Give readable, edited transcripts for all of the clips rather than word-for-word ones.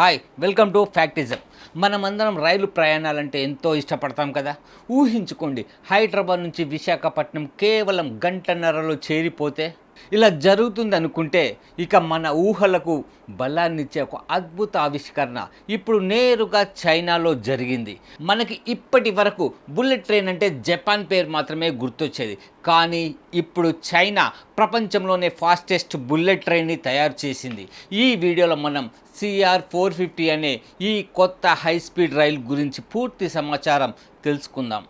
Hi welcome to ఫ్యాక్టిజం. మనమందరం రైలు ప్రయాణాలంటే ఎంతో ఇష్టపడతాం కదా. ఊహించుకోండి, హైదరాబాద్ నుంచి విశాఖపట్నం కేవలం గంటన్నరలో చేరిపోతే. ఇలా జరుగుతుంది అనుకుంటే ఇక మన ఊహలకు బలాన్నిచ్చే ఒక అద్భుత ఆవిష్కరణ ఇప్పుడు నేరుగా చైనాలో జరిగింది. మనకి ఇప్పటి వరకు బుల్లెట్ ట్రైన్ అంటే జపాన్ పేరు మాత్రమే గుర్తొచ్చేది. కానీ ఇప్పుడు చైనా ప్రపంచంలోనే ఫాస్టెస్ట్ బుల్లెట్ ట్రైన్ని తయారు చేసింది. ఈ వీడియోలో మనం CR450 అనే ఈ కొత్త హై స్పీడ్ రైలు గురించి పూర్తి సమాచారం తెలుసుకుందాం.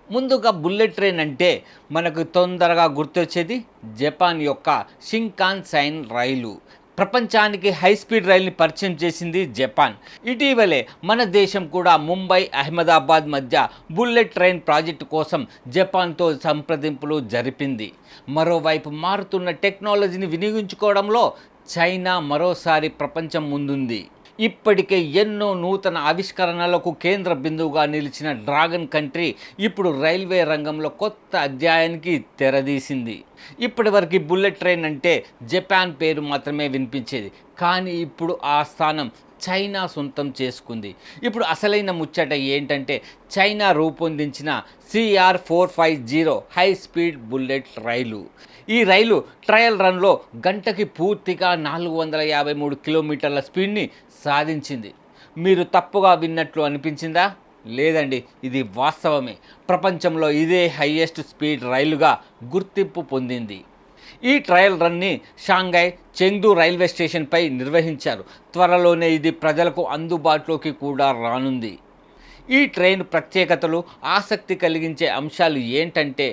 ముందుగా బుల్లెట్ ట్రైన్ అంటే మనకు తొందరగా గుర్తొచ్చేది జపాన్ యొక్క షింకాన్సెన్ రైలు. ప్రపంచానికి హై స్పీడ్ రైలుని పరిచయం చేసింది జపాన్. ఇటీవలే మన దేశం కూడా ముంబై అహ్మదాబాద్ మధ్య బుల్లెట్ ట్రైన్ ప్రాజెక్టు కోసం జపాన్తో సంప్రదింపులు జరిపింది. మరోవైపు మారుతున్న టెక్నాలజీని వినియోగించుకోవడంలో చైనా మరోసారి ప్రపంచం ముందుంది. ఇప్పటికే ఎన్నో నూతన ఆవిష్కరణలకు కేంద్ర బిందువుగా నిలిచిన డ్రాగన్ కంట్రీ ఇప్పుడు రైల్వే రంగంలో కొత్త అధ్యాయానికి తెరదీసింది. ఇప్పటివరకు బుల్లెట్ ట్రైన్ అంటే జపాన్ పేరు మాత్రమే వినిపించేది. కానీ ఇప్పుడు ఆ స్థానం చైనా సొంతం చేసుకుంది. ఇప్పుడు అసలైన ముచ్చట ఏంటంటే చైనా రూపొందించిన CR450 హై స్పీడ్ బుల్లెట్ రైలు. ఈ రైలు ట్రయల్ రన్లో గంటకి పూర్తిగా 453 కిలోమీటర్ల స్పీడ్ని సాధించింది. మీరు తప్పుగా విన్నట్లు అనిపించిందా? లేదండి, ఇది వాస్తవమే. ప్రపంచంలో ఇదే హైయెస్ట్ స్పీడ్ రైలుగా గుర్తింపు పొందింది. ఈ ట్రయల్ రన్ని షాంఘై చెంగ్డు రైల్వే స్టేషన్పై నిర్వహించారు. త్వరలోనే ఇది ప్రజలకు అందుబాటులోకి కూడా రానుంది. ఈ ట్రైన్ ప్రత్యేకతలు, ఆసక్తి కలిగించే అంశాలు ఏంటంటే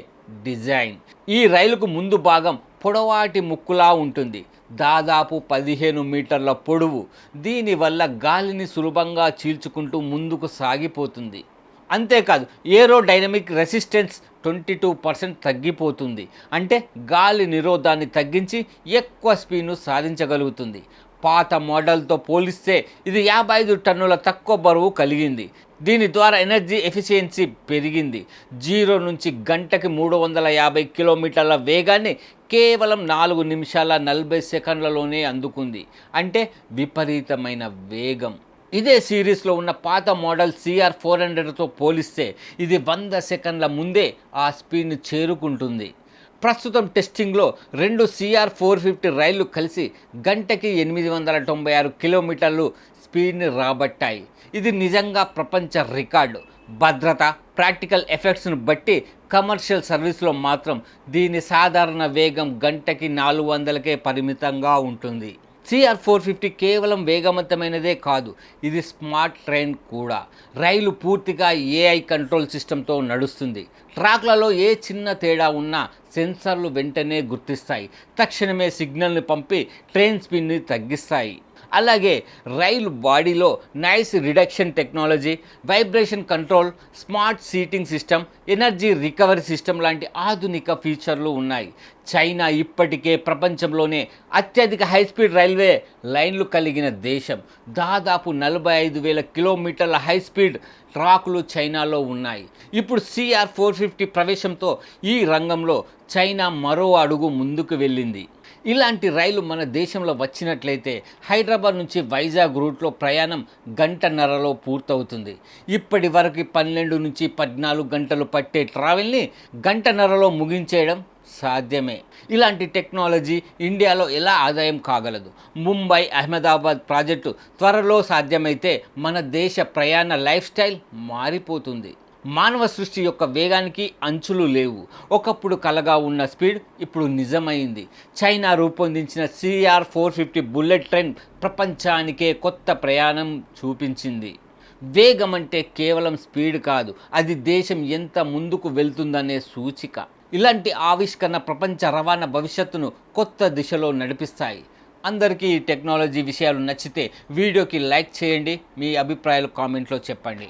డిజైన్. ఈ రైలుకు ముందు భాగం పొడవాటి ముక్కులా ఉంటుంది, దాదాపు 15 మీటర్ల పొడవు. దీనివల్ల గాలిని సులభంగా చీల్చుకుంటూ ముందుకు సాగిపోతుంది. అంతేకాదు, ఏరోడైనమిక్ రెసిస్టెన్స్ 22% తగ్గిపోతుంది. అంటే గాలి నిరోధాన్ని తగ్గించి ఎక్కువ స్పీడ్ను సాధించగలుగుతుంది. పాత మోడల్తో పోలిస్తే ఇది 55 టన్నుల తక్కువ బరువు కలిగింది. దీని ద్వారా ఎనర్జీ ఎఫిషియన్సీ పెరిగింది. 0 నుంచి గంటకి 350 కిలోమీటర్ల వేగాన్ని కేవలం 4 నిమిషాల 40 సెకండ్లలోనే అందుకుంది. అంటే విపరీతమైన వేగం. ఇదే సిరీస్లో ఉన్న పాత మోడల్ CR400తో పోలిస్తే ఇది 100 సెకండ్ల ముందే ఆ స్పీడ్ని చేరుకుంటుంది. ప్రస్తుతం టెస్టింగ్లో 2 CR450 రైళ్లు కలిసి గంటకి 896 కిలోమీటర్లు స్పీడ్ని రాబట్టాయి. ఇది నిజంగా ప్రపంచ రికార్డు. భద్రత, ప్రాక్టికల్ ఎఫెక్ట్స్ను బట్టి కమర్షియల్ సర్వీస్లో మాత్రం దీని సాధారణ వేగం గంటకి 400కే పరిమితంగా ఉంటుంది. CR450 కేవలం వేగవంతమైనదే కాదు, ఇది స్మార్ట్ ట్రైన్ కూడా. రైలు పూర్తిగా AI కంట్రోల్ సిస్టంతో నడుస్తుంది. ట్రాక్లలో ఏ చిన్న తేడా ఉన్నా సెన్సార్లు వెంటనే గుర్తిస్తాయి. తక్షణమే సిగ్నల్ని పంపి ట్రైన్ స్పీడ్ని తగ్గిస్తాయి. అలాగే రైలు బాడీలో noise reduction technology, vibration control, smart seating system, energy recovery system లాంటి ఆధునిక ఫీచర్లు ఉన్నాయి. చైనా ఇప్పటికే ప్రపంచంలోనే అత్యధిక హైస్పీడ్ రైల్వే లైన్లు కలిగిన దేశం. దాదాపు 45,000 కిలోమీటర్ల హైస్పీడ్ ట్రాకులు చైనాలో ఉన్నాయి. ఇప్పుడు CR450 ప్రవేశంతో ఈ రంగంలో చైనా మరో అడుగు ముందుకు వెళ్ళింది. ఇలాంటి రైలు మన దేశంలో వచ్చినట్లయితే హైదరాబాద్ నుంచి వైజాగ్ రూట్లో ప్రయాణం గంటన్నరలో పూర్తవుతుంది. ఇప్పటి వరకు 12 నుంచి 14 గంటలు పట్టే ట్రావెల్ని గంటన్నరలో ముగించేయడం సాధ్యమే. ఇలాంటి టెక్నాలజీ ఇండియాలో ఎలా ఆదాయం కాగలదు? ముంబై అహ్మదాబాద్ ప్రాజెక్టు త్వరలో సాధ్యమైతే మన దేశ ప్రయాణ లైఫ్ స్టైల్ మారిపోతుంది. మానవ సృష్టి యొక్క వేగానికి అంచులు లేవు. ఒకప్పుడు కలగా ఉన్న స్పీడ్ ఇప్పుడు నిజమైంది. చైనా రూపొందించిన CR450 బుల్లెట్ ట్రైన్ ప్రపంచానికే కొత్త ప్రయాణం చూపించింది. వేగం అంటే కేవలం స్పీడ్ కాదు, అది దేశం ఎంత ముందుకు వెళ్తుందనే సూచిక. ఇలాంటి ఆవిష్కరణ ప్రపంచ రవాణా భవిష్యత్తును కొత్త దిశలో నడిపిస్తాయి. అందరికీ ఈ టెక్నాలజీ విషయాలు నచ్చితే వీడియోకి లైక్ చేయండి, మీ అభిప్రాయాలు కామెంట్లో చెప్పండి.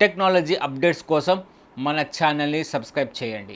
టెక్నాలజీ అప్డేట్స్ కోసం మన ఛానల్ని సబ్స్క్రైబ్ చేయండి.